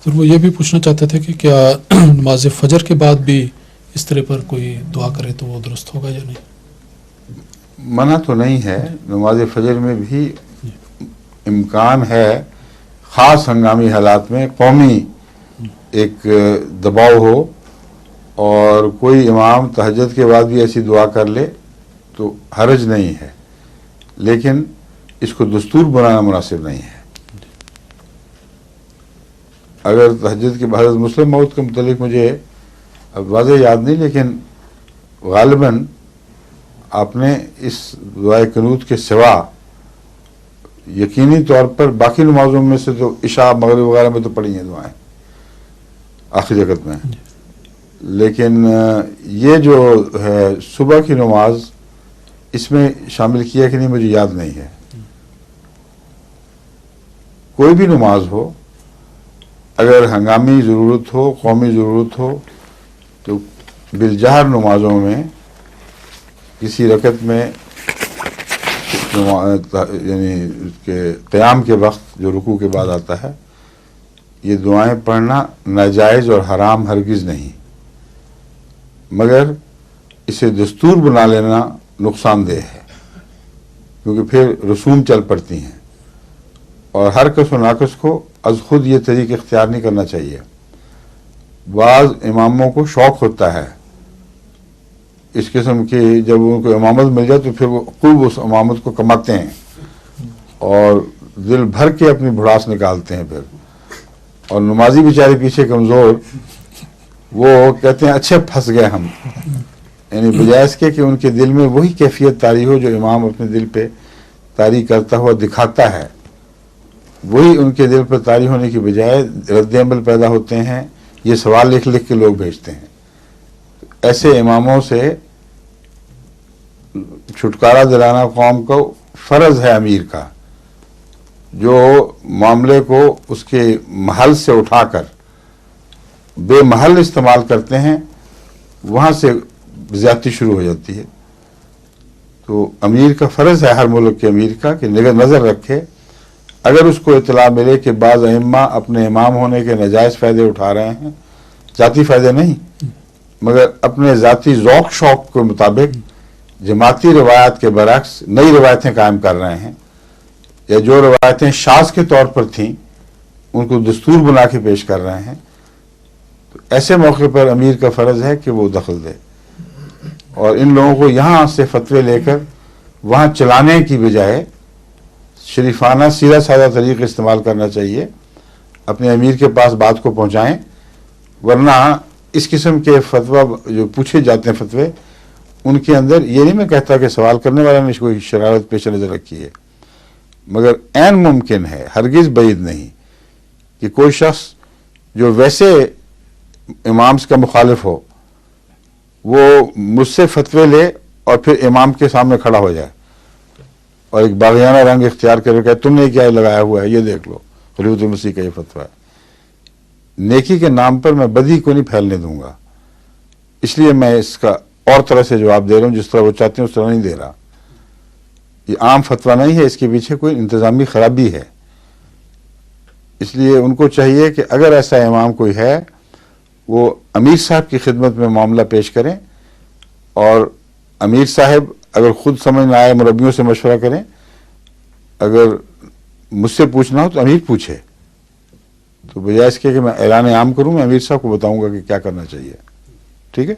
سر وہ یہ بھی پوچھنا چاہتے تھے کہ کیا نماز فجر کے بعد بھی اس طرح پر کوئی دعا کرے تو وہ درست ہوگا یا نہیں؟ منع تو نہیں ہے، نماز فجر میں بھی امکان ہے خاص ہنگامی حالات میں قومی ایک دباؤ ہو اور کوئی امام تہجد کے بعد بھی ایسی دعا کر لے تو حرج نہیں ہے، لیکن اس کو دستور بنانا مناسب نہیں ہے۔ اگر تہجد کے بعد مسلم موت کے متعلق مجھے اب واضح یاد نہیں، لیکن غالباً آپ نے اس دعائے قنوت کے سوا یقینی طور پر باقی نمازوں میں سے تو عشاء مغرب وغیرہ میں تو پڑھی ہیں دعائیں آخری رکعت میں، لیکن یہ جو ہے صبح کی نماز اس میں شامل کیا کہ نہیں مجھے یاد نہیں ہے۔ کوئی بھی نماز ہو، اگر ہنگامی ضرورت ہو، قومی ضرورت ہو، تو بالجہر نمازوں میں کسی رکعت میں یعنی اس کے قیام کے وقت جو رکوع کے بعد آتا ہے، یہ دعائیں پڑھنا ناجائز اور حرام ہرگز نہیں، مگر اسے دستور بنا لینا نقصان دہ ہے، کیونکہ پھر رسوم چل پڑتی ہیں، اور ہر کس و ناقص کو از خود یہ طریق اختیار نہیں کرنا چاہیے۔ بعض اماموں کو شوق ہوتا ہے اس قسم کی، جب ان کو امامت مل جائے تو پھر وہ خوب اس امامت کو کماتے ہیں اور دل بھر کے اپنی بھڑاس نکالتے ہیں، پھر اور نمازی بیچارے پیچھے کمزور، وہ کہتے ہیں اچھے پھنس گئے ہم، یعنی بجائے اس کے کہ ان کے دل میں وہی کیفیت طاری ہو جو امام اپنے دل پہ طاری کرتا ہوا دکھاتا ہے، وہی ان کے دل پر طاری ہونے کی بجائے رد عمل پیدا ہوتے ہیں، یہ سوال لکھ لکھ کے لوگ بھیجتے ہیں۔ ایسے اماموں سے چھٹکارا دلانا قوم کو فرض ہے امیر کا، جو معاملے کو اس کے محل سے اٹھا کر بے محل استعمال کرتے ہیں، وہاں سے زیادتی شروع ہو جاتی ہے۔ تو امیر کا فرض ہے، ہر ملک کے امیر کا، کہ نظر رکھے، اگر اس کو اطلاع ملے کہ بعض ائمہ اپنے امام ہونے کے ناجائز فائدے اٹھا رہے ہیں، ذاتی فائدے نہیں مگر اپنے ذاتی ذوق شوق کے مطابق جماعتی روایات کے برعکس نئی روایتیں قائم کر رہے ہیں، یا جو روایتیں شاذ کے طور پر تھیں ان کو دستور بنا کے پیش کر رہے ہیں، تو ایسے موقع پر امیر کا فرض ہے کہ وہ دخل دے، اور ان لوگوں کو یہاں سے فتوے لے کر وہاں چلانے کی بجائے شریفانہ سیدھا سادہ طریقہ استعمال کرنا چاہیے، اپنے امیر کے پاس بات کو پہنچائیں، ورنہ اس قسم کے فتویٰ جو پوچھے جاتے ہیں فتوے، ان کے اندر یہ نہیں میں کہتا کہ سوال کرنے والا نے کوئی شرارت پیش نظر رکھی ہے، مگر عین ممکن ہے، ہرگز بعید نہیں، کہ کوئی شخص جو ویسے امام کا مخالف ہو وہ مجھ سے فتوے لے اور پھر امام کے سامنے کھڑا ہو جائے اور ایک باغیانہ رنگ اختیار کر کے تم نے کیا لگایا ہوا ہے، یہ دیکھ لو خلیفۃ المسیح کا یہ فتویٰ ہے۔ نیکی کے نام پر میں بدی کو نہیں پھیلنے دوں گا، اس لیے میں اس کا اور طرح سے جواب دے رہا ہوں، جس طرح وہ چاہتے ہیں اس طرح نہیں دے رہا۔ یہ عام فتویٰ نہیں ہے، اس کے پیچھے کوئی انتظامی خرابی ہے، اس لیے ان کو چاہیے کہ اگر ایسا امام کوئی ہے وہ امیر صاحب کی خدمت میں معاملہ پیش کریں، اور امیر صاحب اگر خود سمجھ نہ آئے مربیوں سے مشورہ کریں، اگر مجھ سے پوچھنا ہو تو امیر پوچھے، تو بجائے اس کے کہ میں اعلان عام کروں، میں امیر صاحب کو بتاؤں گا کہ کیا کرنا چاہیے۔ ٹھیک ہے۔